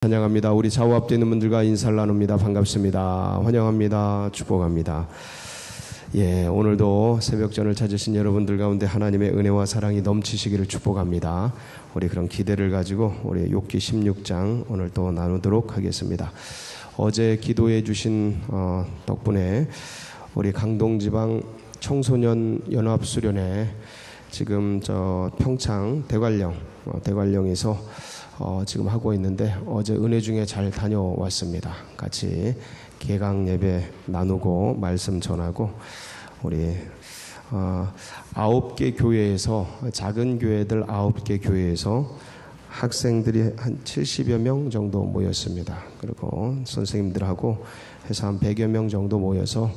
찬양합니다. 우리 좌우 앞에 있는 분들과 인사를 나눕니다. 반갑습니다. 환영합니다. 축복합니다. 오늘도 새벽전을 찾으신 여러분들 가운데 하나님의 은혜와 사랑이 넘치시기를 축복합니다. 우리 그런 기대를 가지고 우리 욥기 16장 오늘 또 나누도록 하겠습니다. 어제 기도해 주신 덕분에 우리 강동지방 청소년 연합수련회 지금 저 평창 대관령에서 지금 하고 있는데 어제 은혜 중에 잘 다녀왔습니다. 같이 개강 예배 나누고 말씀 전하고 우리 9개 교회에서 작은 교회들 9개 교회에서 학생들이 한 70여 명 정도 모였습니다. 그리고 선생님들하고 해서 한 100여 명 정도 모여서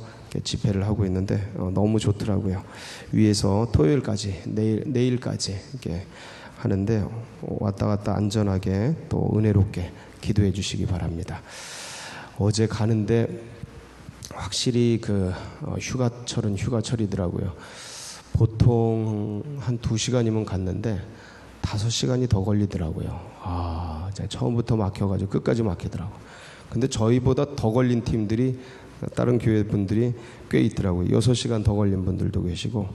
집회를 하고 있는데 너무 좋더라고요. 위에서 토요일까지 내일까지 이렇게 하는데 왔다 갔다 안전하게 또 은혜롭게 기도해 주시기 바랍니다. 어제 가는데 확실히 그 휴가철은 휴가철이더라고요. 보통 한 2시간이면 갔는데 5시간이 더 걸리더라고요. 처음부터 막혀가지고 끝까지 막히더라고요. 근데 저희보다 더 걸린 팀들이 다른 교회 분들이 꽤 있더라고요. 6시간 더 걸린 분들도 계시고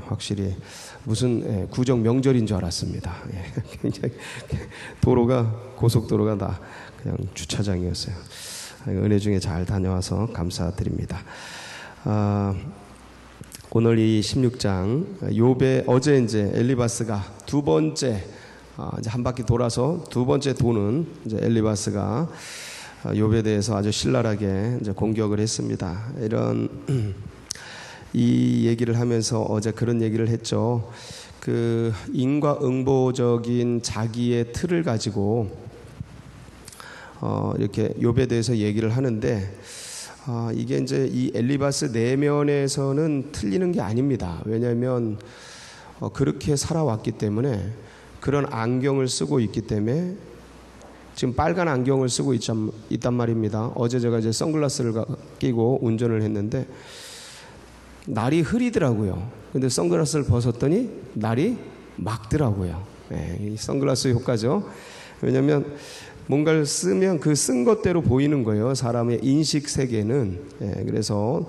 확실히 무슨 구정 명절인 줄 알았습니다. 굉장히 고속도로가 다 그냥 주차장이었어요. 은혜 중에 잘 다녀와서 감사드립니다. 오늘 이 16장 욥의 어제 이제 엘리바스가 두 번째 이제 한 바퀴 돌아서 두 번째 도는 이제 엘리바스가 욥에 대해서 아주 신랄하게 이제 공격을 했습니다. 이 얘기를 하면서 어제 그런 얘기를 했죠. 그 인과응보적인 자기의 틀을 가지고 이렇게 욥에 대해서 얘기를 하는데 이게 이제 이 엘리바스 내면에서는 틀리는 게 아닙니다. 왜냐하면 그렇게 살아왔기 때문에 그런 안경을 쓰고 있기 때문에 지금 빨간 안경을 쓰고 있단 말입니다. 어제 제가 이제 선글라스를 끼고 운전을 했는데 날이 흐리더라고요. 근데 선글라스를 벗었더니 날이 맑더라고요. 이 선글라스 효과죠. 왜냐하면 뭔가를 쓰면 그 쓴 것대로 보이는 거예요. 사람의 인식 세계는. 그래서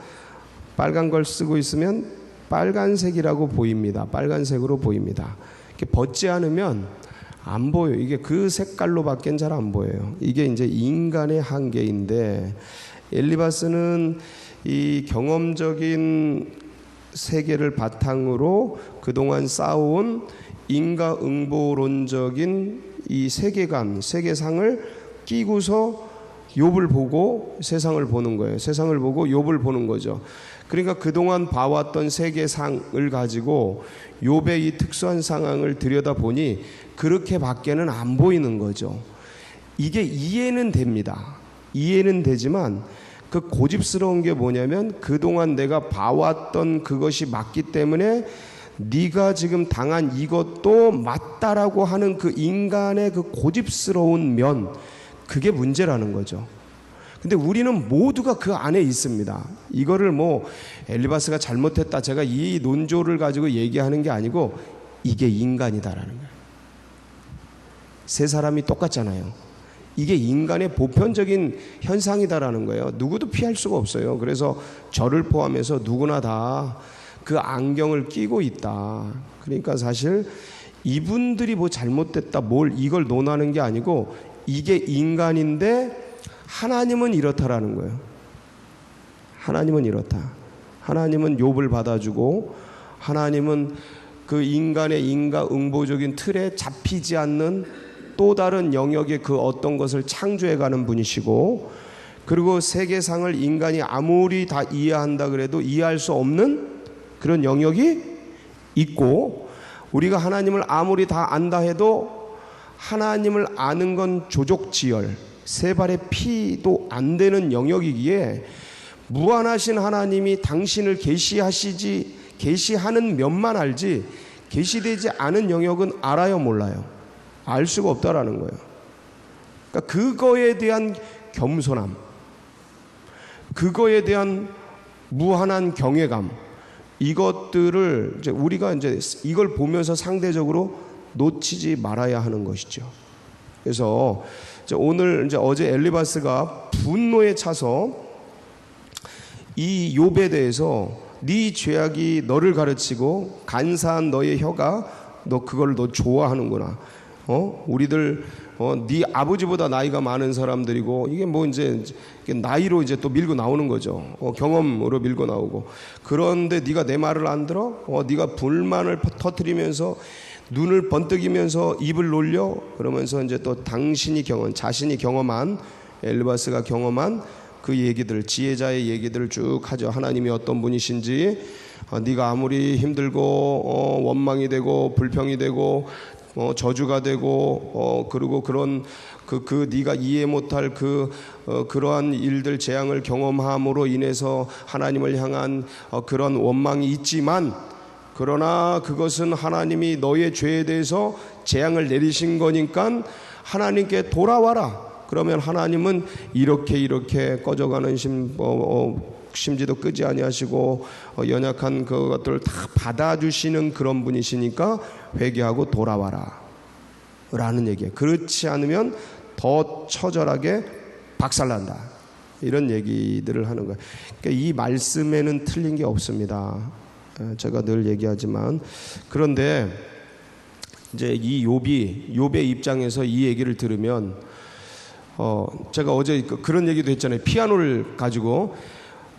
빨간 걸 쓰고 있으면 빨간색이라고 보입니다. 빨간색으로 보입니다. 이렇게 벗지 않으면 안 보여요. 이게 그 색깔로밖엔 잘 안 보여요. 이게 이제 인간의 한계인데 엘리바스는 이 경험적인 세계를 바탕으로 그동안 쌓아온 인과응보론적인 이 세계관, 세계상을 끼고서 욥을 보고 세상을 보는 거예요. 세상을 보고 욥을 보는 거죠. 그러니까 그동안 봐왔던 세계상을 가지고 욥의 이 특수한 상황을 들여다보니 그렇게 밖에는 안 보이는 거죠. 이게 이해는 됩니다. 이해는 되지만 그 고집스러운 게 뭐냐면 그동안 내가 봐왔던 그것이 맞기 때문에 네가 지금 당한 이것도 맞다라고 하는 그 인간의 그 고집스러운 면, 그게 문제라는 거죠. 근데 우리는 모두가 그 안에 있습니다. 이거를 엘리바스가 잘못했다, 제가 이 논조를 가지고 얘기하는 게 아니고 이게 인간이다라는 거예요. 세 사람이 똑같잖아요. 이게 인간의 보편적인 현상이다라는 거예요. 누구도 피할 수가 없어요. 그래서 저를 포함해서 누구나 다 그 안경을 끼고 있다. 그러니까 사실 이분들이 뭐 잘못됐다, 이걸 논하는 게 아니고 이게 인간인데 하나님은 이렇다라는 거예요. 하나님은 이렇다. 하나님은 욥을 받아주고 하나님은 그 인간의 인과응보적인 틀에 잡히지 않는 또 다른 영역의 그 어떤 것을 창조해가는 분이시고, 그리고 세계상을 인간이 아무리 다 이해한다 그래도 이해할 수 없는 그런 영역이 있고, 우리가 하나님을 아무리 다 안다 해도 하나님을 아는 건 조족지열, 세 발의 피도 안 되는 영역이기에 무한하신 하나님이 당신을 계시하는 면만 알지 계시되지 않은 영역은 알아요, 몰라요? 알 수가 없다라는 거예요. 그러니까 그거에 대한 겸손함, 그거에 대한 무한한 경외감, 이것들을 이제 우리가 이제 이걸 보면서 상대적으로 놓치지 말아야 하는 것이죠. 그래서 오늘 이제 어제 엘리바스가 분노에 차서 이 욥에 대해서 네 죄악이 너를 가르치고 간사한 너의 혀가 너 좋아하는구나. 우리들 네 아버지보다 나이가 많은 사람들이고 이게 뭐 이제 나이로 이제 또 밀고 나오는 거죠. 경험으로 밀고 나오고. 그런데 네가 내 말을 안 들어? 네가 불만을 터뜨리면서 눈을 번뜩이면서 입을 놀려? 그러면서 이제 또 자신이 경험한 엘리바스가 경험한 그 얘기들, 지혜자의 얘기들을 쭉 하죠. 하나님이 어떤 분이신지, 네가 아무리 힘들고 원망이 되고 불평이 되고 저주가 되고 그리고 그런 네가 이해 못할 그러한 일들 재앙을 경험함으로 인해서 하나님을 향한 그런 원망이 있지만, 그러나 그것은 하나님이 너의 죄에 대해서 재앙을 내리신 거니까 하나님께 돌아와라. 그러면 하나님은 이렇게 꺼져가는 심지도 끄지 아니하시고 연약한 그것들을 다 받아주시는 그런 분이시니까 회개하고 돌아와라 라는 얘기예요. 그렇지 않으면 더 처절하게 박살난다, 이런 얘기들을 하는 거예요. 그러니까 이 말씀에는 틀린 게 없습니다. 제가 늘 얘기하지만. 그런데 이제 이 욥의 입장에서 이 얘기를 들으면 제가 어제 그런 얘기도 했잖아요. 피아노를 가지고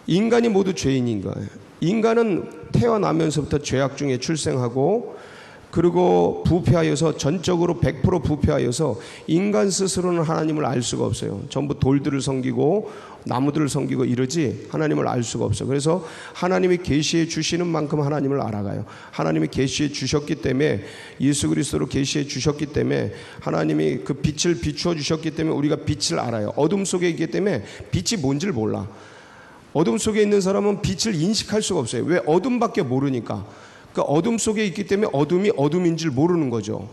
인간이 모두 죄인인 거예요. 인간은 태어나면서부터 죄악 중에 출생하고, 그리고 부패하여서 전적으로 100% 부패하여서 인간 스스로는 하나님을 알 수가 없어요. 전부 돌들을 섬기고 나무들을 섬기고 이러지 하나님을 알 수가 없어요. 그래서 하나님이 계시해 주시는 만큼 하나님을 알아가요. 하나님이 계시해 주셨기 때문에, 예수 그리스도로 계시해 주셨기 때문에, 하나님이 그 빛을 비추어 주셨기 때문에 우리가 빛을 알아요. 어둠 속에 있기 때문에 빛이 뭔지를 몰라. 어둠 속에 있는 사람은 빛을 인식할 수가 없어요. 왜? 어둠밖에 모르니까. 그 어둠 속에 있기 때문에 어둠이 어둠인 줄 모르는 거죠.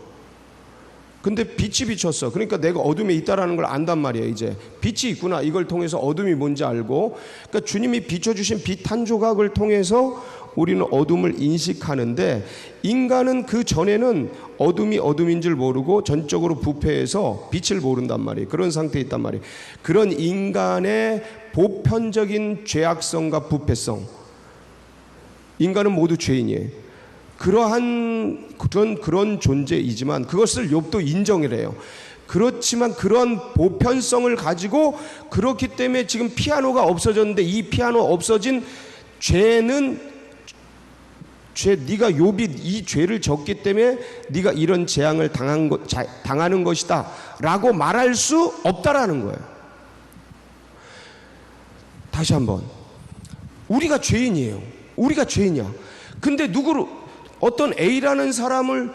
근데 빛이 비쳤어. 그러니까 내가 어둠에 있다라는 걸 안단 말이에요. 이제 빛이 있구나, 이걸 통해서 어둠이 뭔지 알고, 그러니까 주님이 비춰주신 빛 한 조각을 통해서 우리는 어둠을 인식하는데, 인간은 그 전에는 어둠이 어둠인 줄 모르고 전적으로 부패해서 빛을 모른단 말이에요. 그런 상태에 있단 말이에요. 그런 인간의 보편적인 죄악성과 부패성, 인간은 모두 죄인이에요. 그런 존재이지만 그것을 욥도 인정을 해요. 그렇지만 그런 보편성을 가지고, 그렇기 때문에 지금 피아노가 없어졌는데, 이 피아노 없어진 죄는 네가 욥이 이 죄를 졌기 때문에 네가 이런 재앙을 당하는 것이다 라고 말할 수 없다라는 거예요. 다시 한번, 우리가 죄인이에요. 우리가 죄인이야. 근데 어떤 A라는 사람을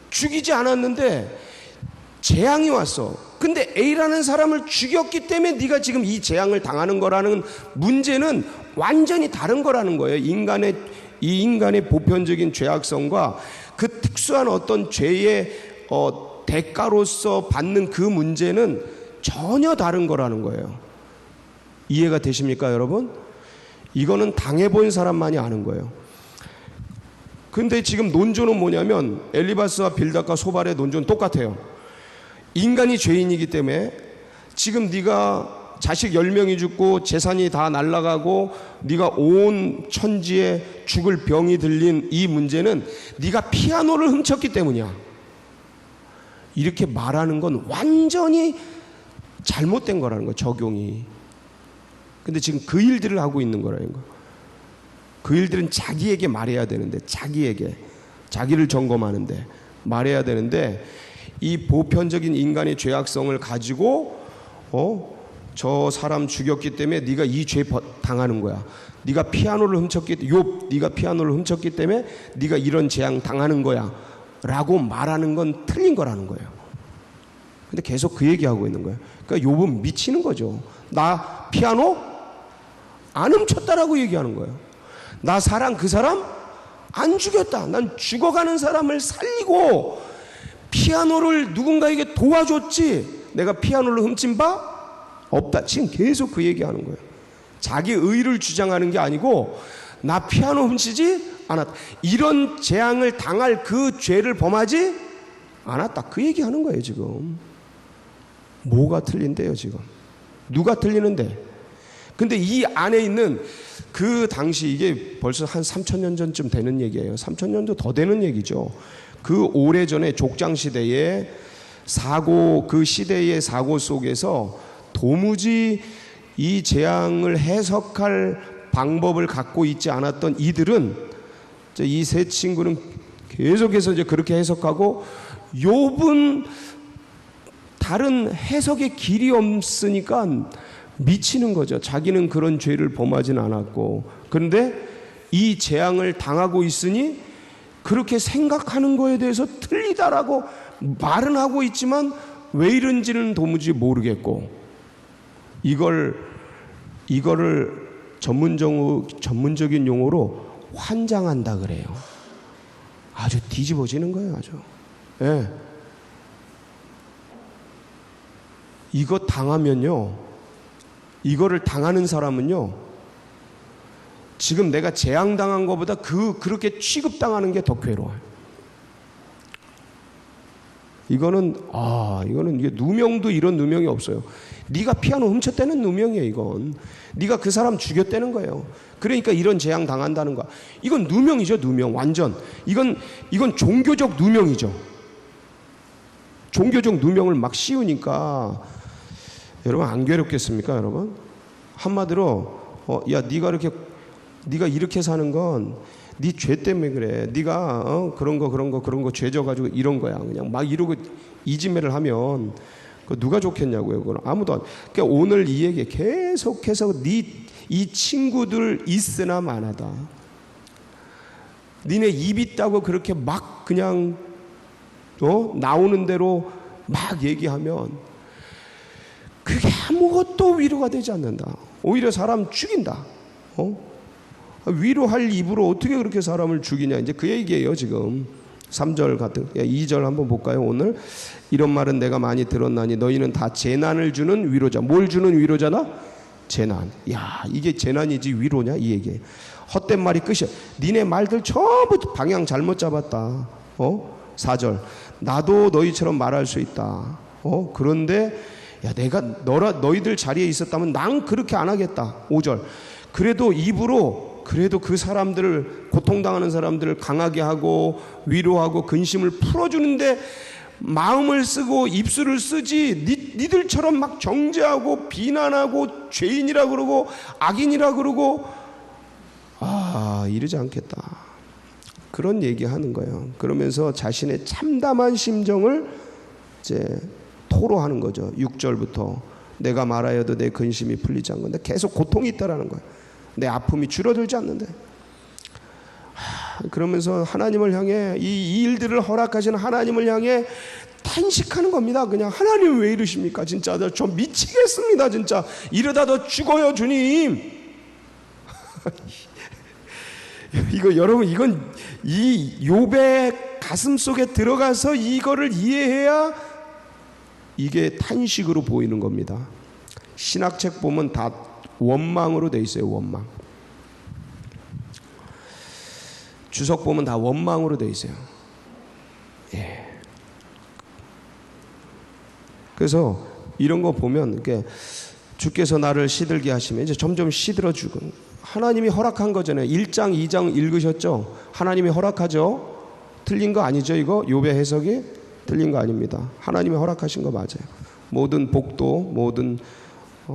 죽이지 않았는데 재앙이 왔어. 근데 A라는 사람을 죽였기 때문에 네가 지금 이 재앙을 당하는 거라는 문제는 완전히 다른 거라는 거예요. 이 인간의 보편적인 죄악성과 그 특수한 어떤 죄의 대가로서 받는 그 문제는 전혀 다른 거라는 거예요. 이해가 되십니까, 여러분? 이거는 당해본 사람만이 아는 거예요. 근데 지금 논조는 뭐냐면, 엘리바스와 빌닷과 소발의 논조는 똑같아요. 인간이 죄인이기 때문에 지금 네가 자식 10명이 죽고 재산이 다 날아가고 네가 온 천지에 죽을 병이 들린 이 문제는 네가 피아노를 훔쳤기 때문이야. 이렇게 말하는 건 완전히 잘못된 거라는 거예요, 적용이. 근데 지금 그 일들을 하고 있는 거라는 거예요. 그 일들은 자기에게 말해야 되는데, 자기를 점검하는데 말해야 되는데, 이 보편적인 인간의 죄악성을 가지고 저 사람 죽였기 때문에 네가 이 죄 당하는 거야. 네가 피아노를 훔쳤기 때문에 네가 이런 재앙 당하는 거야 라고 말하는 건 틀린 거라는 거예요. 근데 계속 그 얘기하고 있는 거예요. 그러니까 욥은 미치는 거죠. 나 피아노 안 훔쳤다라고 얘기하는 거예요. 나 그 사람 안 죽였다. 난 죽어가는 사람을 살리고 피아노를 누군가에게 도와줬지, 내가 피아노를 훔친 바 없다. 지금 계속 그 얘기하는 거예요. 자기 의를 주장하는 게 아니고, 나 피아노 훔치지 않았다. 이런 재앙을 당할 그 죄를 범하지 않았다. 그 얘기하는 거예요, 지금. 뭐가 틀린데요, 지금? 누가 틀리는데? 근데 이 안에 있는 그 당시 이게 벌써 한 3,000년 전쯤 되는 얘기예요. 3,000년도 더 되는 얘기죠. 그 오래전에 족장시대의 사고, 그 시대의 사고 속에서 도무지 이 재앙을 해석할 방법을 갖고 있지 않았던 이들은, 이 세 친구는 계속해서 이제 그렇게 해석하고, 욥은 다른 해석의 길이 없으니까 미치는 거죠. 자기는 그런 죄를 범하진 않았고, 그런데 이 재앙을 당하고 있으니 그렇게 생각하는 거에 대해서 틀리다라고 말은 하고 있지만 왜 이런지는 도무지 모르겠고, 이거를 전문적인 용어로 환장한다 그래요. 아주 뒤집어지는 거예요, 아주. 예. 이거 당하면요, 이거를 당하는 사람은요, 지금 내가 재앙당한 것보다 그렇게 취급당하는 게 더 괴로워요. 이거는 이게 누명도 이런 누명이 없어요. 네가 피아노 훔쳤다는 누명이에요, 이건. 네가 그 사람 죽였다는 거예요. 그러니까 이런 재앙 당한다는 거야. 이건 누명이죠, 누명. 완전. 이건 종교적 누명이죠. 종교적 누명을 막 씌우니까 여러분 안 괴롭겠습니까, 여러분? 한마디로 야, 네가 이렇게 사는 건 네 죄 때문에 그래. 네가 그런 거 죄져가지고 이런 거야. 그냥 막 이러고 이지매를 하면 누가 좋겠냐고요. 그건 아무도 안. 그러니까 오늘 이 얘기 계속해서 이 친구들 있으나 마나다. 니네 입 있다고 그렇게 막 그냥 나오는 대로 막 얘기하면 그게 아무것도 위로가 되지 않는다. 오히려 사람 죽인다. 위로할 입으로 어떻게 그렇게 사람을 죽이냐, 이제 그 얘기예요. 지금 3절 같은 2절 한번 볼까요? 오늘 이런 말은 내가 많이 들었나니 너희는 다 재난을 주는 위로자. 뭘 주는 위로자나? 재난. 야, 이게 재난이지 위로냐, 이 얘기예요. 헛된 말이 끝이야. 니네 말들 전부 방향 잘못 잡았다. 4절 나도 너희처럼 말할 수 있다. 그런데 야, 내가 너희들 자리에 있었다면 난 그렇게 안 하겠다. 5절 그래도 입으로 그 사람들을, 고통당하는 사람들을 강하게 하고 위로하고 근심을 풀어주는데 마음을 쓰고 입술을 쓰지 니들처럼 막 정죄하고 비난하고 죄인이라 그러고 악인이라 그러고 이러지 않겠다. 그런 얘기하는 거예요. 그러면서 자신의 참담한 심정을 이제 토로하는 거죠. 6절부터 내가 말하여도 내 근심이 풀리지 않는 건데 계속 고통이 있다라는 거예요. 내 아픔이 줄어들지 않는데. 그러면서 하나님을 향해, 이 일들을 허락하시는 하나님을 향해 탄식하는 겁니다. 그냥 하나님 왜 이러십니까? 진짜 저 미치겠습니다. 진짜 이러다 더 죽어요, 주님. 이거 여러분, 이건 이 욥의 가슴 속에 들어가서 이거를 이해해야 이게 탄식으로 보이는 겁니다. 신학책 보면 다 원망으로 돼 있어요. 원망. 주석 보면 다 원망으로 돼 있어요. 예. 그래서 이런 거 보면 주께서 나를 시들게 하시면 이제 점점 시들어지고, 하나님이 허락한 거잖아요. 1장 2장 읽으셨죠? 하나님이 허락하죠. 틀린 거 아니죠? 이거 욥의 해석이 틀린 거 아닙니다. 하나님이 허락하신 거 맞아요. 모든 복도, 모든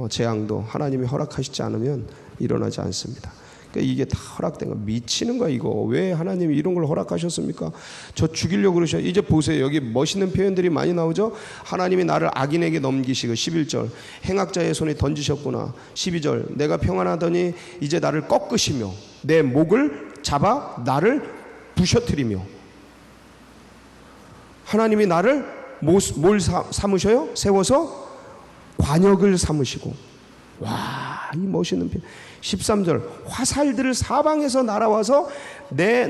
재앙도 하나님이 허락하시지 않으면 일어나지 않습니다. 그러니까 이게 다 허락된 거. 미치는 거야 이거. 왜 하나님이 이런 걸 허락하셨습니까? 저 죽이려고 그러셔. 이제 보세요. 여기 멋있는 표현들이 많이 나오죠. 하나님이 나를 악인에게 넘기시고 11절 행악자의 손에 던지셨구나. 12절 내가 평안하더니 이제 나를 꺾으시며 내 목을 잡아 나를 부셔뜨리며. 하나님이 나를 뭘 삼으셔요? 세워서 관역을 삼으시고. 와, 이 멋있는 표현. 13절 화살들을 사방에서 날아와서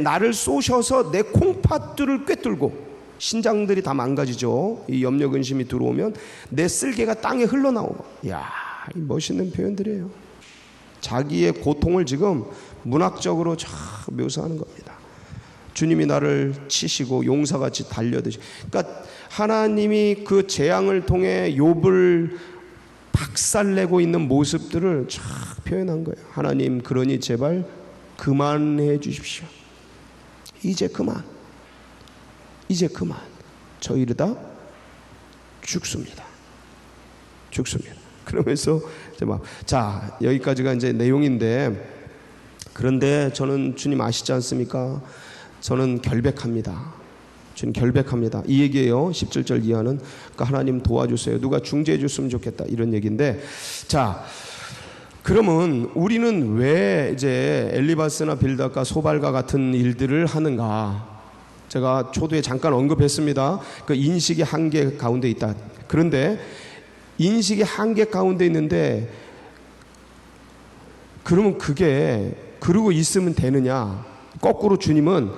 나를 쏘셔서 내 콩팥들을 꿰뚫고. 신장들이 다 망가지죠. 이 염려 근심이 들어오면 내 쓸개가 땅에 흘러나오고. 이야, 이 멋있는 표현들이에요. 자기의 고통을 지금 문학적으로 쫙 묘사하는 겁니다. 주님이 나를 치시고 용사같이 달려드시고. 그러니까 하나님이 그 재앙을 통해 욥을 박살내고 있는 모습들을 쫙 표현한 거예요. 하나님, 그러니 제발 그만해 주십시오. 이제 그만. 저 이러다 죽습니다. 그러면서 이제 자, 여기까지가 이제 내용인데, 그런데 저는 주님 아시지 않습니까? 저는 결백합니다. 주님 결백합니다. 이 얘기예요. 17절 이하는. 그러니까 하나님 도와주세요. 누가 중재해 줬으면 좋겠다. 이런 얘기인데, 자, 그러면 우리는 왜 이제 엘리바스나 빌닷과 소발과 같은 일들을 하는가? 제가 초두에 잠깐 언급했습니다. 그 인식이 한계 가운데 있다. 그런데 인식이 한계 가운데 있는데, 그러면 그게 그러고 있으면 되느냐? 거꾸로 주님은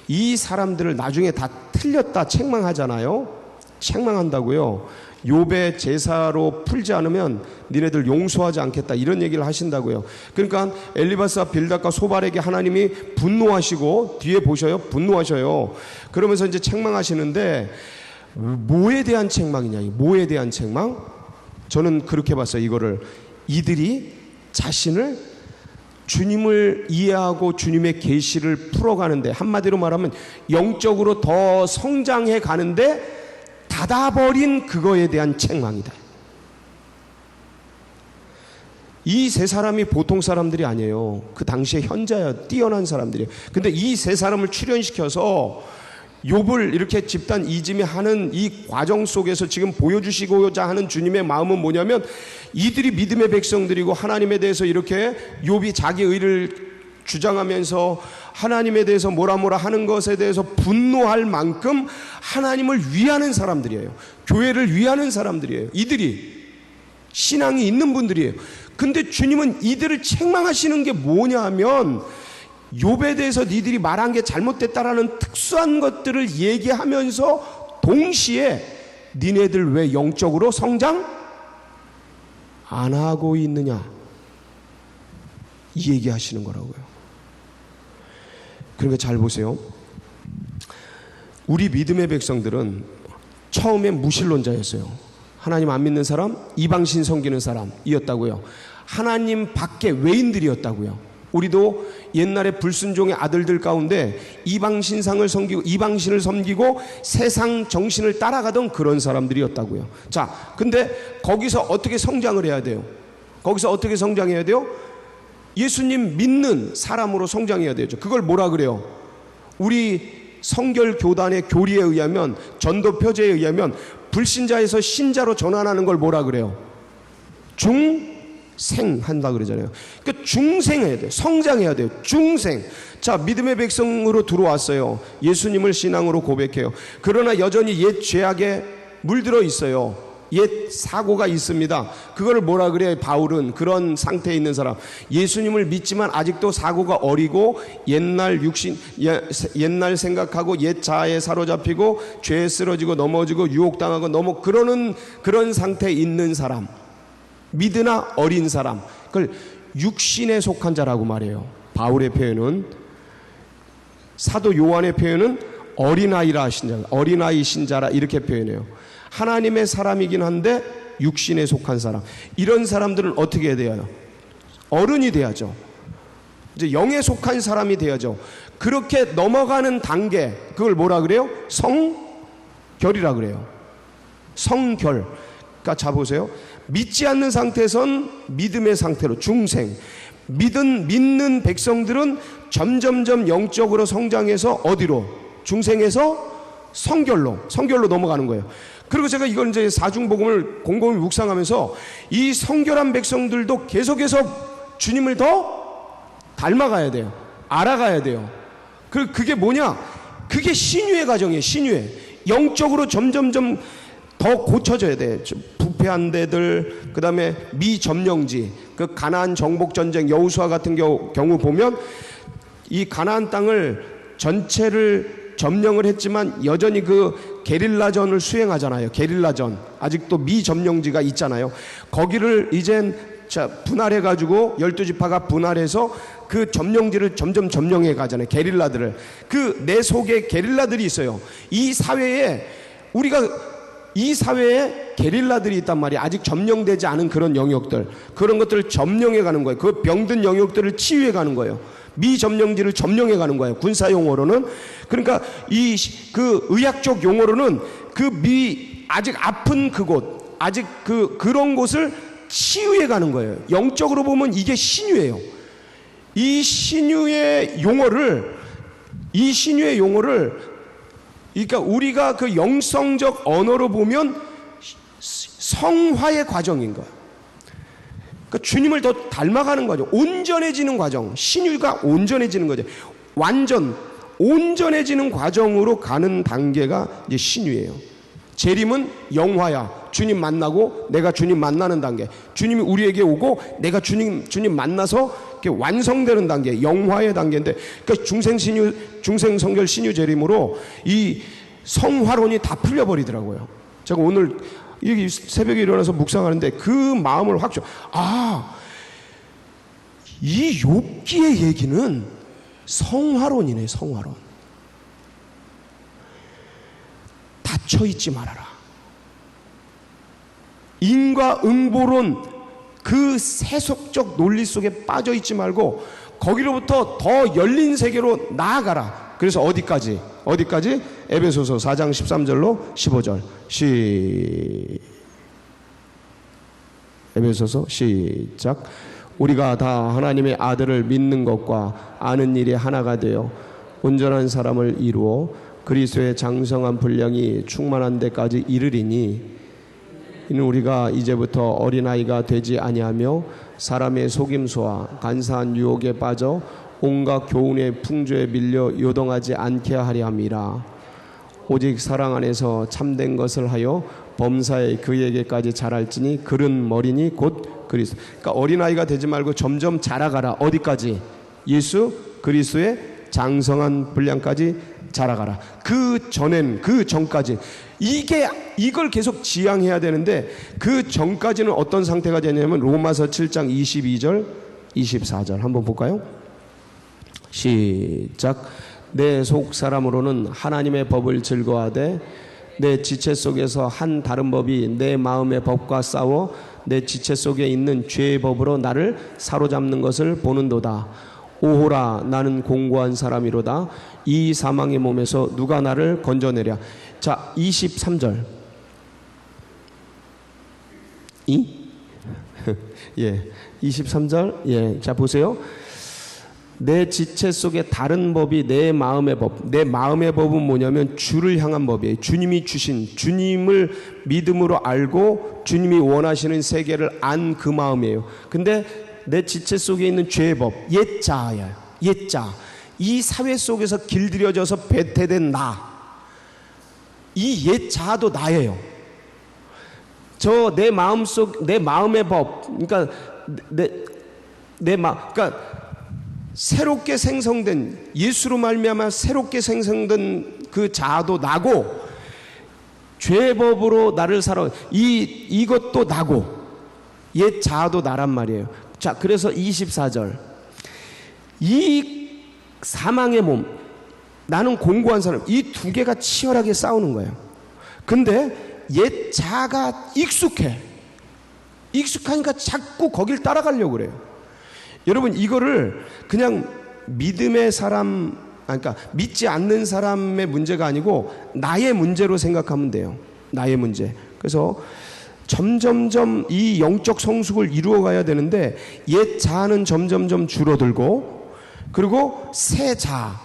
이 사람들을 나중에 다 틀렸다 책망하잖아요. 책망한다고요. 욥의 제사로 풀지 않으면 니네들 용서하지 않겠다, 이런 얘기를 하신다고요. 그러니까 엘리바스와 빌닷과 소발에게 하나님이 분노하시고, 뒤에 보셔요, 분노하셔요. 그러면서 이제 책망하시는데, 뭐에 대한 책망이냐? 뭐에 대한 책망? 저는 그렇게 봤어요. 이거를 이들이 자신을, 주님을 이해하고 주님의 계시를 풀어가는데, 한마디로 말하면 영적으로 더 성장해 가는데 닫아버린 그거에 대한 책망이다. 이 세 사람이 보통 사람들이 아니에요. 그 당시에 현자야, 뛰어난 사람들이에요. 근데 이 세 사람을 출연시켜서 욥을 이렇게 집단 이짐이 하는 이 과정 속에서 지금 보여주시고자 하는 주님의 마음은 뭐냐면, 이들이 믿음의 백성들이고 하나님에 대해서 이렇게 욥이 자기 의를 주장하면서 하나님에 대해서 뭐라 하는 것에 대해서 분노할 만큼 하나님을 위하는 사람들이에요. 교회를 위하는 사람들이에요. 이들이 신앙이 있는 분들이에요. 근데 주님은 이들을 책망하시는 게 뭐냐 하면, 욥에 대해서 니들이 말한 게 잘못됐다라는 특수한 것들을 얘기하면서 동시에 니네들 왜 영적으로 성장 안 하고 있느냐, 이 얘기하시는 거라고요. 그러니까 잘 보세요. 우리 믿음의 백성들은 처음엔 무신론자였어요. 하나님 안 믿는 사람, 이방신 섬기는 사람이었다고요. 하나님 밖의 외인들이었다고요. 우리도 옛날에 불순종의 아들들 가운데 이방신상을 섬기고, 이방신을 섬기고 세상 정신을 따라가던 그런 사람들이었다고요. 자, 근데 거기서 어떻게 성장을 해야 돼요? 거기서 어떻게 성장해야 돼요? 예수님 믿는 사람으로 성장해야 되죠. 그걸 뭐라 그래요? 우리 성결교단의 교리에 의하면, 전도표제에 의하면 불신자에서 신자로 전환하는 걸 뭐라 그래요? 중생한다 그러잖아요. 그러니까 중생해야 돼요. 성장해야 돼요. 중생. 자, 믿음의 백성으로 들어왔어요. 예수님을 신앙으로 고백해요. 그러나 여전히 옛 죄악에 물들어 있어요. 옛 사고가 있습니다. 그걸 뭐라 그래요? 바울은 그런 상태에 있는 사람, 예수님을 믿지만 아직도 사고가 어리고 옛날 생각하고 옛 자아에 사로잡히고 죄에 쓰러지고 넘어지고 유혹당하고 그러는 그런 상태에 있는 사람, 믿으나 어린 사람, 그걸 육신에 속한 자라고 말해요. 바울의 표현은, 사도 요한의 표현은 어린아이라 하신자, 어린아이 신자라 이렇게 표현해요. 하나님의 사람이긴 한데 육신에 속한 사람, 이런 사람들은 어떻게 해야 돼요? 어른이 돼야죠. 이제 영에 속한 사람이 돼야죠. 그렇게 넘어가는 단계, 그걸 뭐라 그래요? 성결이라 그래요. 성결. 그러니까 자 보세요. 믿지 않는 상태에선 믿음의 상태로 중생, 믿는 백성들은 점점점 영적으로 성장해서 어디로? 중생에서 성결로 넘어가는 거예요. 그리고 제가 이걸 이제 사중복음을 곰곰이 묵상하면서, 이 성결한 백성들도 계속해서 주님을 더 닮아가야 돼요. 알아가야 돼요. 그게 뭐냐? 그게 신유의 과정이에요. 신유의. 영적으로 점점점 더 고쳐져야 돼. 부패한 데들, 그 다음에 미점령지, 그 가나안 정복전쟁 여호수아 같은 경우 보면 이 가나안 땅을 전체를 점령을 했지만 여전히 그 게릴라전을 수행하잖아요. 게릴라전, 아직도 미점령지가 있잖아요. 거기를 이젠 분할해가지고 12지파가 분할해서 그 점령지를 점점 점령해 가잖아요. 게릴라들을. 그 내 속에 게릴라들이 있어요. 이 사회에 우리가 이 사회에 게릴라들이 있단 말이에요. 아직 점령되지 않은 그런 영역들, 그런 것들을 점령해 가는 거예요. 그 병든 영역들을 치유해 가는 거예요. 미점령지를 점령해 가는 거예요. 군사 용어로는. 그러니까 그 의학적 용어로는 아직 아픈 그곳, 아직 그런 곳을 치유해 가는 거예요. 영적으로 보면 이게 신유예요. 이 신유의 용어를 그러니까 우리가 그 영성적 언어로 보면 성화의 과정인 거예요. 그러니까 주님을 더 닮아가는 과정, 온전해지는 과정, 신유가 온전해지는 거죠. 완전 온전해지는 과정으로 가는 단계가 이제 신유예요. 재림은 영화야. 주님 만나고 내가 주님 만나는 단계. 주님이 우리에게 오고 내가 주님 만나서 이렇게 완성되는 단계, 영화의 단계인데, 그러니까 중생 성결 신유 재림으로 이 성화론이 다 풀려버리더라고요. 제가 오늘 이 새벽에 일어나서 묵상하는데 그 마음을 확 이 욥기의 얘기는 성화론이네. 성화론. 닫혀있지 말아라. 인과응보론 그 세속적 논리 속에 빠져있지 말고 거기로부터 더 열린 세계로 나아가라. 그래서 어디까지? 에베소서 4장 13절로 15절 에베소서 시작. 우리가 다 하나님의 아들을 믿는 것과 아는 일이 하나가 되어 온전한 사람을 이루어 그리스도의 장성한 분량이 충만한 데까지 이르리니, 이는 우리가 이제부터 어린아이가 되지 아니하며 사람의 속임수와 간사한 유혹에 빠져 온갖 교훈의 풍조에 밀려 요동하지 않게 하려 함이라. 오직 사랑 안에서 참된 것을 하여 범사에 그에게까지 자랄지니 그른 머리니 곧 그리스도. 그러니까 어린아이가 되지 말고 점점 자라가라. 어디까지? 예수 그리스도의 장성한 분량까지 자라가라. 그 전까지 이걸 계속 지향해야 되는데, 그 전까지는 어떤 상태가 되냐면 로마서 7장 22절 24절 한번 볼까요? 시작. 내 속 사람으로는 하나님의 법을 즐거워하되 내 지체 속에서 한 다른 법이 내 마음의 법과 싸워 내 지체 속에 있는 죄의 법으로 나를 사로잡는 것을 보는도다. 오호라, 나는 공고한 사람이로다. 이 사망의 몸에서 누가 나를 건져내랴. 자, 23절. 예, 23절. 예, 자 보세요. 내 지체 속에 다른 법이 내 마음의 법. 내 마음의 법은 뭐냐면 주를 향한 법이에요. 주님이 주신, 주님을 믿음으로 알고 주님이 원하시는 세계를 안 그 마음이에요. 근데 내 지체 속에 있는 죄의 법, 옛자야. 옛자. 이 사회 속에서 길들여져서 배태된 나. 이 옛자도 나예요. 저 내 마음속, 내 마음의 법. 그러니까 그러니까 새롭게 생성된, 예수로 말미암아 새롭게 생성된 그 자아도 나고, 죄의 법으로 나를 살아, 이것도 나고, 옛 자아도 나란 말이에요. 자, 그래서 24절. 이 사망의 몸, 나는 공고한 사람, 이 두 개가 치열하게 싸우는 거예요. 근데 옛 자아가 익숙하니까 자꾸 거길 따라가려고 그래요. 여러분, 이거를 그냥 믿음의 사람, 그러니까 믿지 않는 사람의 문제가 아니고 나의 문제로 생각하면 돼요. 나의 문제. 그래서 점점점 이 영적 성숙을 이루어가야 되는데, 옛 자아는 점점점 줄어들고, 그리고 새 자아,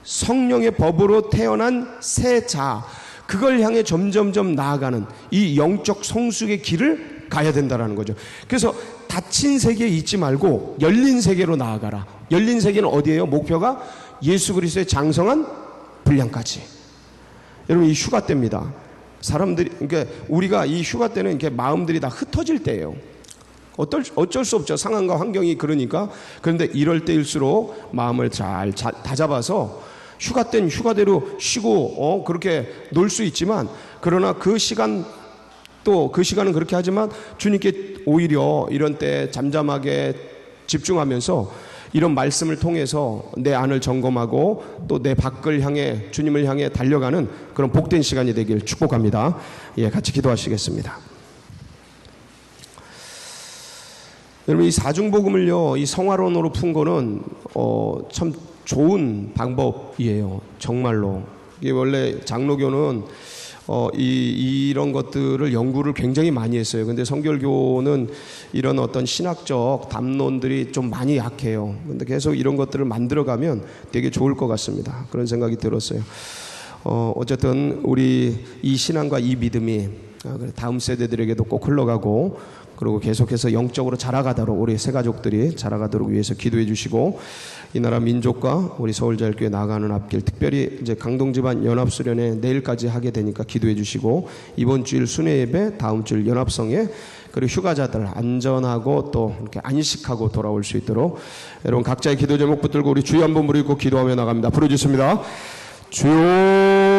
성령의 법으로 태어난 새 자아, 그걸 향해 점점점 나아가는 이 영적 성숙의 길을 가야 된다는 거죠. 그래서 닫힌 세계에 있지 말고 열린 세계로 나아가라. 열린 세계는 어디예요? 목표가 예수 그리스도의 장성한 분량까지. 여러분, 이 휴가 때입니다. 사람들이, 그러니까 우리가 이 휴가 때는 이렇게 마음들이 다 흩어질 때예요. 어쩔 수 없죠. 상황과 환경이 그러니까. 그런데 이럴 때일수록 마음을 잘 다잡아서 휴가 때는 휴가대로 쉬고 그렇게 놀 수 있지만, 그러나 그 시간은 그렇게 하지만 주님께 오히려 이런 때 잠잠하게 집중하면서 이런 말씀을 통해서 내 안을 점검하고 또 내 밖을 향해 주님을 향해 달려가는 그런 복된 시간이 되길 축복합니다. 예, 같이 기도하시겠습니다. 여러분, 이 사중복음을요, 이 성화론으로 푼 거는 참 좋은 방법이에요. 정말로. 이게 원래 장로교는 이런 것들을 연구를 굉장히 많이 했어요. 근데 성결교는 이런 어떤 신학적 담론들이 좀 많이 약해요. 근데 계속 이런 것들을 만들어가면 되게 좋을 것 같습니다. 그런 생각이 들었어요. 어쨌든 우리 이 신앙과 이 믿음이 다음 세대들에게도 꼭 흘러가고, 그리고 계속해서 영적으로 자라가도록, 우리 새가족들이 자라가도록 위해서 기도해 주시고, 이 나라 민족과 우리 서울자율교회 나아가는 앞길, 특별히 이제 강동집안 연합수련회 내일까지 하게 되니까 기도해 주시고, 이번 주일 순회 예배, 다음 주일 연합성회, 그리고 휴가자들 안전하고 또 이렇게 안식하고 돌아올 수 있도록 여러분 각자의 기도 제목 붙들고 우리 주여 한번 부르고 기도하며 나갑니다. 부르짖습니다. 주여